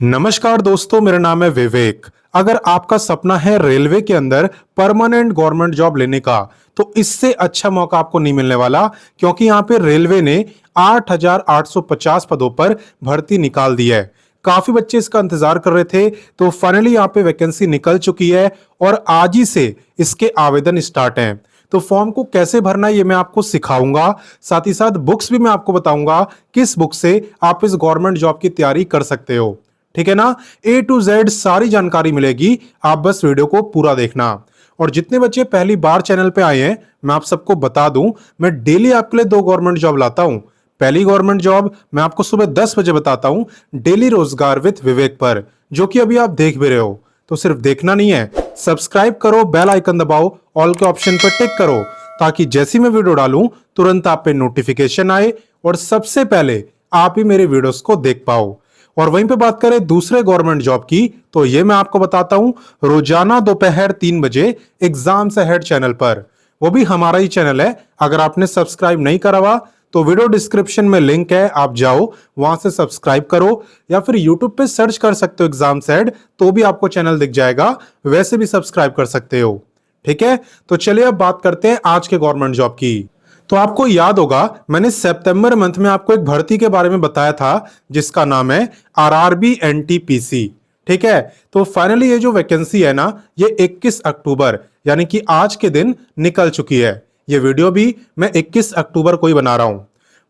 नमस्कार दोस्तों, मेरा नाम है विवेक। अगर आपका सपना है रेलवे के अंदर परमानेंट गवर्नमेंट जॉब लेने का, तो इससे अच्छा मौका आपको नहीं मिलने वाला, क्योंकि यहाँ पे रेलवे ने 8,850 पदों पर भर्ती निकाल दी है। काफी बच्चे इसका इंतजार कर रहे थे, तो फाइनली यहाँ पे वैकेंसी निकल चुकी है और आज ही से इसके आवेदन स्टार्ट हैं। तो फॉर्म को कैसे भरना है ये मैं आपको सिखाऊंगा, साथ ही साथ बुक्स भी मैं आपको बताऊंगा किस बुक से आप इस गवर्नमेंट जॉब की तैयारी कर सकते हो। ठीक है ना। ए टू जेड सारी जानकारी मिलेगी, आप बस वीडियो को पूरा देखना। और जितने बच्चे पहली बार चैनल पे आए हैं, मैं आप सबको बता दूं, मैं डेली आपके लिए 2 गवर्नमेंट जॉब लाता हूं। पहली गवर्नमेंट जॉब मैं आपको सुबह 10 बजे बताता हूं, डेली रोजगार विद विवेक पर, जो कि अभी आप देख भी रहे हो। तो सिर्फ देखना नहीं है, सब्सक्राइब करो, बेल आइकन दबाओ, ऑल के ऑप्शन पर टिक करो, ताकि जैसी मैं वीडियो डालूं तुरंत आप पे नोटिफिकेशन आए और सबसे पहले आप ही मेरे वीडियोस को देख पाओ। और वहीं पे बात करें दूसरे गवर्नमेंट जॉब की, तो ये मैं आपको बताता हूं रोजाना दोपहर 3 बजे एग्जाम से हेड चैनल पर, वो भी हमारा ही चैनल है। अगर आपने सब्सक्राइब नहीं करा हुआ तो वीडियो डिस्क्रिप्शन में लिंक है, आप जाओ वहां से सब्सक्राइब करो, या फिर यूट्यूब पे सर्च कर सकते हो एग्जाम सेड, तो भी आपको चैनल दिख जाएगा, वैसे भी सब्सक्राइब कर सकते हो। ठीक है, तो चलिए अब बात करते हैं आज के गवर्नमेंट जॉब की। तो आपको याद होगा, मैंने सितंबर मंथ में आपको एक भर्ती के बारे में बताया था जिसका नाम है आरआरबी एनटीपीसी। ठीक है, तो फाइनली ये जो वैकेंसी है ना, ये 21 अक्टूबर यानी कि आज के दिन निकल चुकी है। ये वीडियो भी मैं 21 अक्टूबर को ही बना रहा हूं।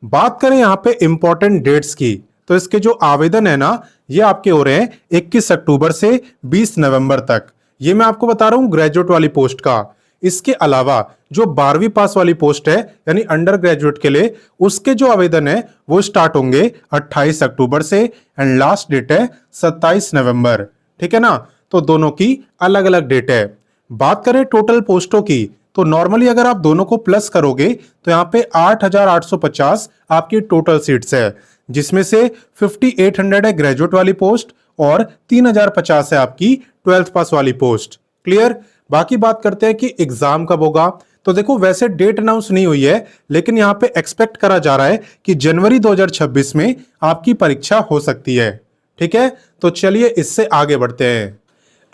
बात करें यहाँ पे इंपॉर्टेंट डेट्स की, तो इसके जो आवेदन है ना, ये आपके हो रहे हैं 21 अक्टूबर से 20 नवंबर तक। ये मैं आपको बता रहा हूं ग्रेजुएट वाली पोस्ट का। इसके अलावा जो 12वीं पास वाली पोस्ट है यानी अंडर ग्रेजुएट के लिए, उसके जो आवेदन है वो स्टार्ट होंगे 28 अक्टूबर से एंड लास्ट डेट है 27 नवंबर। ठीक है ना, तो दोनों की अलग अलग डेट है। बात करें टोटल पोस्टों की, तो नॉर्मली अगर आप दोनों को प्लस करोगे तो यहाँ पे 8,850 आपकी टोटल सीट्स है, जिसमें से 5800 है ग्रेजुएट वाली पोस्ट और 3050 है आपकी 12th पास वाली पोस्ट। क्लियर। बाकी बात करते हैं कि एग्जाम कब होगा। तो देखो, वैसे डेट अनाउंस नहीं हुई है, लेकिन यहाँ पे एक्सपेक्ट करा जा रहा है कि जनवरी 2026 में आपकी परीक्षा हो सकती है। ठीक है, तो चलिए इससे आगे बढ़ते हैं।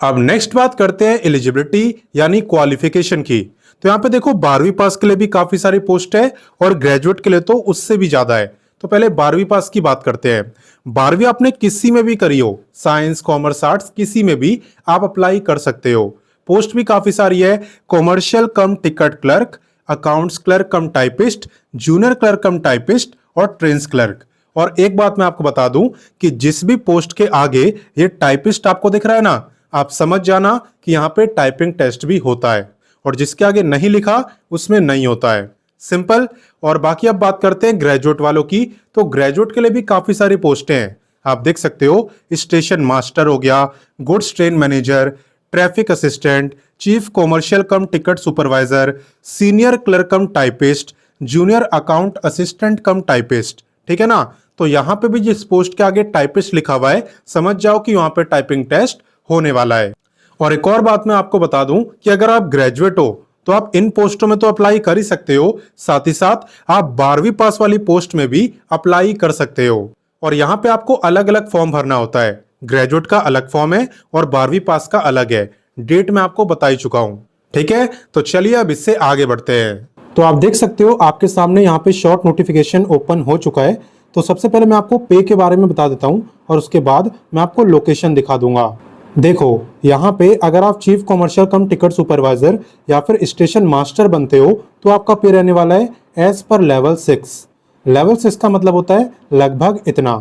अब नेक्स्ट बात करते हैं एलिजिबिलिटी यानी क्वालिफिकेशन की। तो यहाँ पे देखो, 12वीं पास के लिए भी काफी सारी पोस्ट है और ग्रेजुएट के लिए तो उससे भी ज्यादा है। तो पहले 12वीं पास की बात करते हैं। 12वीं आपने किसी में भी करी हो, साइंस कॉमर्स आर्ट्स किसी में भी आप अप्लाई कर सकते हो। पोस्ट भी काफी सारी है, कॉमर्शियल कम टिकट क्लर्क, अकाउंट्स क्लर्क कम टाइपिस्ट, जूनियर क्लर्क कम टाइपिस्ट और ट्रेंस क्लर्क। और एक बात मैं आपको बता दूं कि जिस भी पोस्ट के आगे ये टाइपिस्ट आपको दिख रहा है ना, आप समझ जाना कि यहाँ पे टाइपिंग टेस्ट भी होता है, और जिसके आगे नहीं लिखा उसमें नहीं होता है। सिंपल। और बाकी अब बात करते हैं ग्रेजुएट वालों की। तो ग्रेजुएट के लिए भी काफी सारी पोस्टें हैं, आप देख सकते हो। स्टेशन मास्टर हो गया, goods train manager, traffic assistant, chief commercial कम टिकट सुपरवाइजर, सीनियर क्लर्क कम टाइपिस्ट, जूनियर अकाउंट असिस्टेंट कम टाइपिस्ट। ठीक है ना, तो यहाँ पे भी जिस पोस्ट के आगे टाइपिस्ट लिखा हुआ है, समझ जाओ कि वहां पे टाइपिंग टेस्ट होने वाला है। और एक और बात मैं आपको बता दूं कि अगर आप ग्रेजुएट हो तो आप इन पोस्टों में तो अप्लाई कर ही सकते हो, साथ ही साथ आप 12वीं पास वाली पोस्ट में भी अप्लाई कर सकते हो। और यहाँ पे आपको अलग अलग फॉर्म भरना होता है, ग्रेजुएट का अलग फॉर्म है और 12वीं पास का अलग है। डेट मैं आपको बता ही चुका हूं। ठीक है, तो चलिए अब इससे आगे बढ़ते हैं। तो आप देख सकते हो आपके सामने यहाँ पे शॉर्ट नोटिफिकेशन ओपन हो चुका है। तो सबसे पहले मैं आपको पे के बारे में बता देता हूँ और उसके बाद मैं आपको लोकेशन दिखा दूंगा। देखो, यहाँ पे अगर आप चीफ कॉमर्शियल कम टिकट सुपरवाइजर या फिर स्टेशन मास्टर बनते हो तो आपका पे रहने वाला है एज पर लेवल 6। लेवल 6 का मतलब होता है लगभग इतना।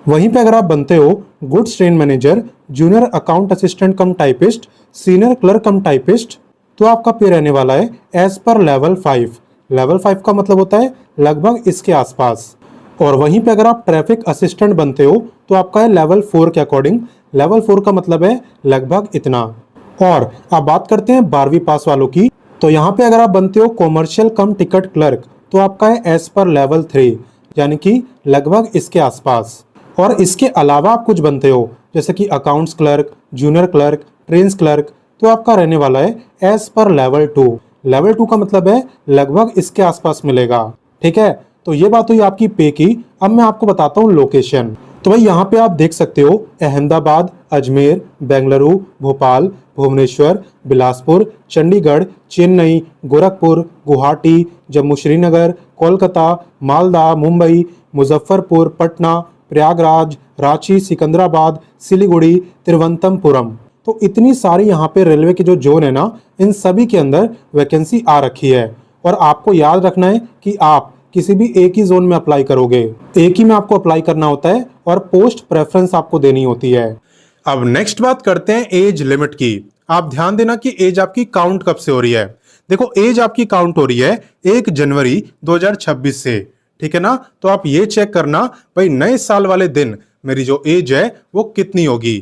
वहीं पे अगर आप बनते हो goods train manager, junior account assistant कम टाइपिस्ट, सीनियर क्लर्क कम टाइपिस्ट, तो आपका पे रहने वाला है एज पर लेवल 5। लेवल 5 का मतलब होता है लगभग इसके आसपास। और वहीं पे अगर आप ट्रैफिक असिस्टेंट बनते हो तो आपका है लेवल 4 के अकॉर्डिंग। लेवल 4 का मतलब है लगभग इतना। और अब बात करते हैं 12वीं पास वालों की। तो यहाँ पे अगर आप बनते हो कॉमर्शियल कम टिकट क्लर्क तो आपका है एज पर लेवल 3, यानी कि लगभग इसके आसपास। और इसके अलावा आप कुछ बनते हो जैसे कि accounts clerk, junior clerk, trains clerk, तो आपका रहने वाला है एज पर लेवल 2। लेवल 2 का मतलब है लगभग इसके आसपास मिलेगा। ठीक है, तो ये बात हुई आपकी पे की। अब मैं आपको बताता हूँ लोकेशन। तो भाई यहाँ पे आप देख सकते हो अहमदाबाद, अजमेर, बेंगलुरु, भोपाल, भुवनेश्वर, बिलासपुर, चंडीगढ़, चेन्नई, गोरखपुर, गुवाहाटी, जम्मू श्रीनगर, कोलकाता, मालदा, मुंबई, मुजफ्फरपुर, पटना, प्रयागराज, रांची, सिकंदराबाद, सिलीगुड़ी, तिरुवनंतपुरम। तो इतनी सारी यहाँ पे रेलवे के जो जोन है ना, इन सभी के अंदर वैकेंसी आ रखी है। और आपको याद रखना है कि आप किसी भी एक ही जोन में अप्लाई करोगे, एक ही में आपको अप्लाई करना होता है और पोस्ट प्रेफरेंस आपको देनी होती है। अब नेक्स्ट बात करते हैं एज लिमिट की। आप ध्यान देना कि एज आपकी काउंट कब से हो रही है। देखो एज आपकी काउंट हो रही है 1 जनवरी 2026 से, ठीक है ना। तो आप ये चेक करना भाई नए साल वाले दिन मेरी जो एज है वो कितनी होगी।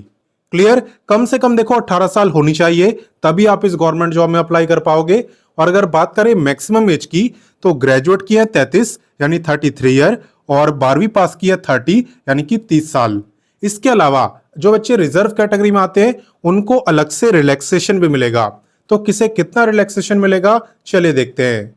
क्लियर, कम से कम देखो 18 साल होनी चाहिए, तभी आप इस गवर्नमेंट जॉब में अप्लाई कर पाओगे। और अगर बात करें मैक्सिमम एज की, तो ग्रेजुएट की है 33 यानी 33 ईयर, और 12वीं पास की है 30 यानी कि 30 साल। इसके अलावा जो बच्चे रिजर्व कैटेगरी में आते हैं उनको अलग से रिलैक्सेशन भी मिलेगा। तो किसे कितना रिलैक्सेशन मिलेगा, चलिए देखते हैं।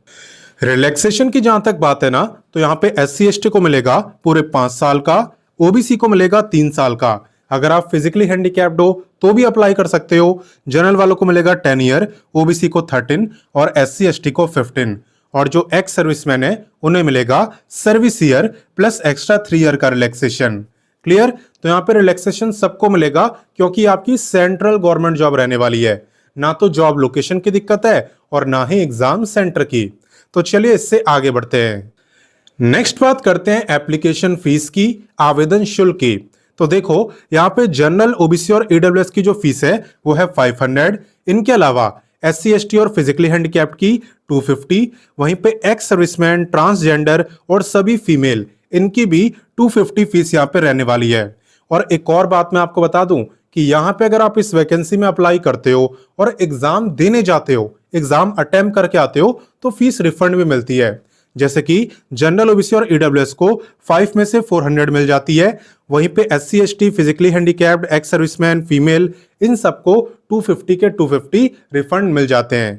रिलैक्सेशन की जहां तक बात है ना, तो यहाँ पे SC/ST को मिलेगा पूरे 5 साल का, OBC को मिलेगा 3 साल का। अगर आप फिजिकली हैंडीकैप्ड हो तो भी अप्लाई कर सकते हो। जनरल वालों को मिलेगा 10 ईयर, OBC को 13 और SC/ST को 15। और जो एक्स सर्विसमैन है उन्हें मिलेगा service year plus extra 3 year का रिलैक्सेशन। क्लियर, तो यहाँ पे रिलैक्सेशन सबको मिलेगा क्योंकि आपकी सेंट्रल गवर्नमेंट जॉब रहने वाली है। ना तो जॉब लोकेशन की दिक्कत है और ना ही एग्जाम सेंटर की। तो चलिए इससे आगे बढ़ते हैं। नेक्स्ट बात करते हैं एप्लीकेशन फीस की, आवेदन शुल्क की। तो देखो यहाँ पे जनरल, OBC और EWS की जो फीस है वो है 500। इनके अलावा SC/ST और फिजिकली हैंडीकैप्ड की 250। वहीं पे एक्स सर्विसमैन, ट्रांसजेंडर और सभी फीमेल, इनकी भी 250 फीस यहाँ पे रहने वाली है। और एक और बात मैं आपको बता दूं कि यहाँ पे अगर आप इस वैकेंसी में अप्लाई करते हो और एग्जाम देने जाते हो, एग्जाम अटेम्प्ट करके आते हो, तो फीस रिफंड भी मिलती है। जैसे कि जनरल, OBC और EWS को 5 में से 400 मिल जाती है। वहीं पे SC/ST, physically handicapped, ex serviceman, female, इन सबको 250 के 250 रिफंड मिल जाते हैं।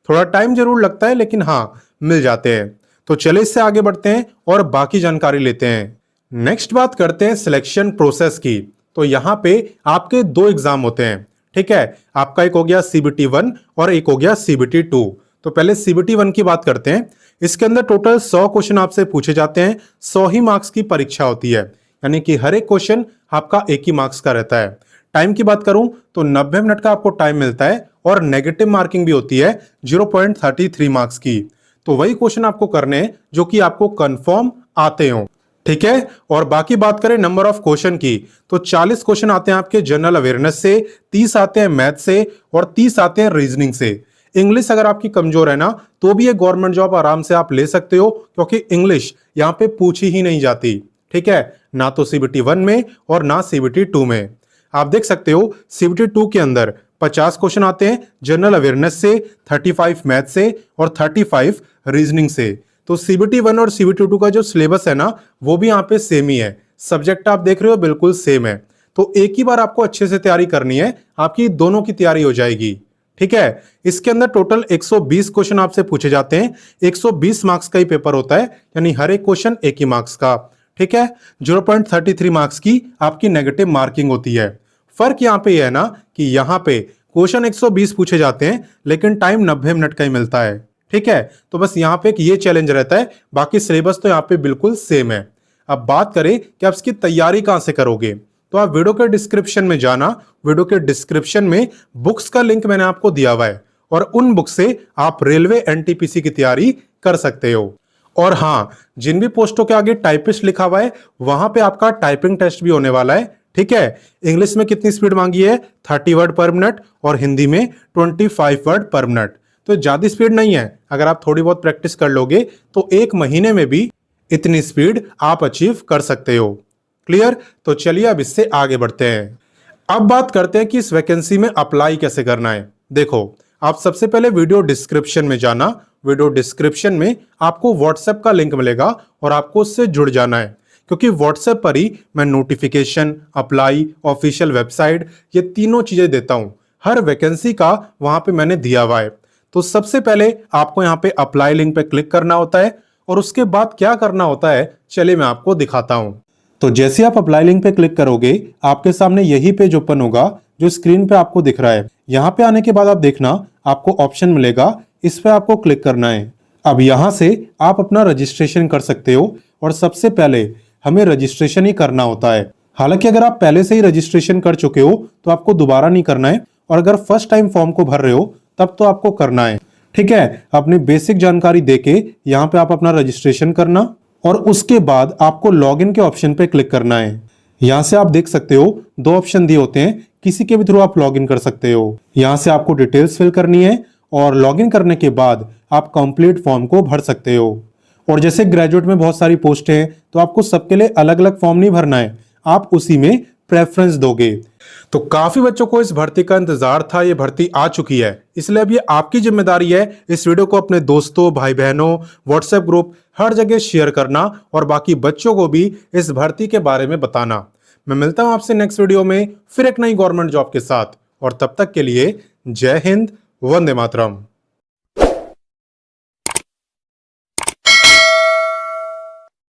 थोड़ा टाइम जरूर लगता है लेकिन हाँ मिल जाते हैं। तो चले इससे आगे बढ़ते हैं और बाकी जानकारी लेते हैं। नेक्स्ट बात करते हैं सिलेक्शन प्रोसेस की। तो यहाँ पे आपके 2 एग्जाम होते हैं, ठीक है। आपका एक हो गया CBT 1 और एक हो गया CBT 2। तो पहले CBT 1 की बात करते हैं। इसके अंदर टोटल 100 क्वेश्चन आपसे पूछे जाते हैं, 100 ही मार्क्स की परीक्षा होती है, यानी कि हर एक क्वेश्चन आपका 1 ही मार्क्स का रहता है। टाइम की बात करूं तो 90 मिनट का आपको टाइम मिलता है और नेगेटिव मार्किंग भी होती है 0.33 मार्क्स की। तो वही क्वेश्चन आपको करने हैं जो कि आपको कंफर्म आते हो, ठीक है। और बाकी बात करें नंबर ऑफ क्वेश्चन की, तो 40 क्वेश्चन आते हैं आपके जनरल अवेयरनेस से, 30 आते हैं मैथ से और 30 आते हैं रीजनिंग से। इंग्लिश अगर आपकी कमजोर है ना, तो भी ये गवर्नमेंट जॉब आराम से आप ले सकते हो क्योंकि इंग्लिश यहाँ पे पूछी ही नहीं जाती, ठीक है। ना तो CBT 1 में और ना CBT 2 में। आप देख सकते हो CBT 2 के अंदर 50 क्वेश्चन आते हैं जनरल अवेयरनेस से, 35 मैथ से और 35 रीजनिंग से। तो CBT 1 और CBT 2 का जो सिलेबस है ना, वो भी यहाँ पे सेम ही है। सब्जेक्ट आप देख रहे हो बिल्कुल सेम है। तो एक ही बार आपको अच्छे से तैयारी करनी है, आपकी दोनों की तैयारी हो जाएगी, ठीक है। इसके अंदर टोटल 120 क्वेश्चन आपसे पूछे जाते हैं, 120 मार्क्स का ही पेपर होता है, यानी हर एक क्वेश्चन 1 ही मार्क्स का, ठीक है। 0.33 मार्क्स की आपकी नेगेटिव मार्किंग होती है। फर्क यहाँ पे यह है ना कि यहाँ पे क्वेश्चन 120 पूछे जाते हैं लेकिन टाइम 90 मिनट का ही मिलता है, ठीक है। तो बस यहाँ पे एक ये चैलेंज रहता है, बाकी सिलेबस तो यहाँ पे बिल्कुल सेम है। अब बात करें कि आप इसकी तैयारी कहां से करोगे, तो आप वीडियो के डिस्क्रिप्शन में जाना। वीडियो के डिस्क्रिप्शन में बुक्स का लिंक मैंने आपको दिया हुआ है और उन बुक से आप रेलवे NTPC की तैयारी कर सकते हो। और हाँ, जिन भी पोस्टों के आगे टाइपिस्ट लिखा हुआ है वहां पे आपका टाइपिंग टेस्ट भी होने वाला है, ठीक है। इंग्लिश में कितनी स्पीड मांगी है, 30 वर्ड पर मिनट और हिंदी में 25 वर्ड पर मिनट। तो ज्यादा स्पीड नहीं है, अगर आप थोड़ी बहुत प्रैक्टिस कर लोगे तो 1 महीने में भी इतनी स्पीड आप अचीव कर सकते हो। क्लियर, तो चलिए अब इससे आगे बढ़ते हैं। अब बात करते हैं कि इस वैकेंसी में अप्लाई कैसे करना है। देखो, आप सबसे पहले वीडियो डिस्क्रिप्शन में जाना। वीडियो डिस्क्रिप्शन में आपको व्हाट्सएप का लिंक मिलेगा और आपको उससे जुड़ जाना है, क्योंकि व्हाट्सएप पर ही मैं नोटिफिकेशन, अप्लाई, ऑफिशियल वेबसाइट, ये तीनों चीजें देता हूं। हर वैकेंसी का वहां पे मैंने दिया हुआ है। तो सबसे पहले आपको यहाँ पे अप्लाई लिंक पे क्लिक करना होता है और उसके बाद क्या करना होता है चलिए मैं आपको दिखाता हूं। तो जैसे आप अप्लाई लिंक पे क्लिक करोगे आपके सामने यही पेज ओपन होगा जो स्क्रीन पे आपको दिख रहा है। यहाँ पे आने के बाद आप देखना आपको ऑप्शन मिलेगा, इस पे आपको क्लिक करना है। अब यहाँ से आप अपना रजिस्ट्रेशन कर सकते हो और सबसे पहले हमें रजिस्ट्रेशन ही करना होता है। हालांकि अगर आप पहले से ही रजिस्ट्रेशन कर चुके हो तो आपको दोबारा नहीं करना है, और अगर फर्स्ट टाइम फॉर्म को भर रहे हो तब तो आपको करना है। ठीक है, अपनी बेसिक जानकारी देके यहाँ पे आप अपना रजिस्ट्रेशन करना और उसके बाद आपको लॉगिन के ऑप्शन पे क्लिक करना है। यहाँ से आप देख सकते हो दो ऑप्शन दिए होते हैं, किसी के भी थ्रू आप लॉगिन कर सकते हो। यहाँ से आपको डिटेल्स फिल करनी है और लॉगिन करने के बाद आप कंप्लीट फॉर्म को भर सकते हो। और जैसे ग्रेजुएट में बहुत सारी पोस्ट हैं तो आपको सबके लिए अलग अलग फॉर्म नहीं भरना है, आप उसी में प्रेफरेंस दोगे। तो काफी बच्चों को इस भर्ती का इंतजार था, ये भर्ती आ चुकी है, इसलिए अब ये आपकी जिम्मेदारी है इस वीडियो को अपने दोस्तों, भाई बहनों, व्हाट्सएप ग्रुप हर जगह शेयर करना और बाकी बच्चों को भी इस भर्ती के बारे में बताना। मैं मिलता हूं आपसे नेक्स्ट वीडियो में फिर एक नई गवर्नमेंट जॉब के साथ, और तब तक के लिए जय हिंद, वंदे मातरम।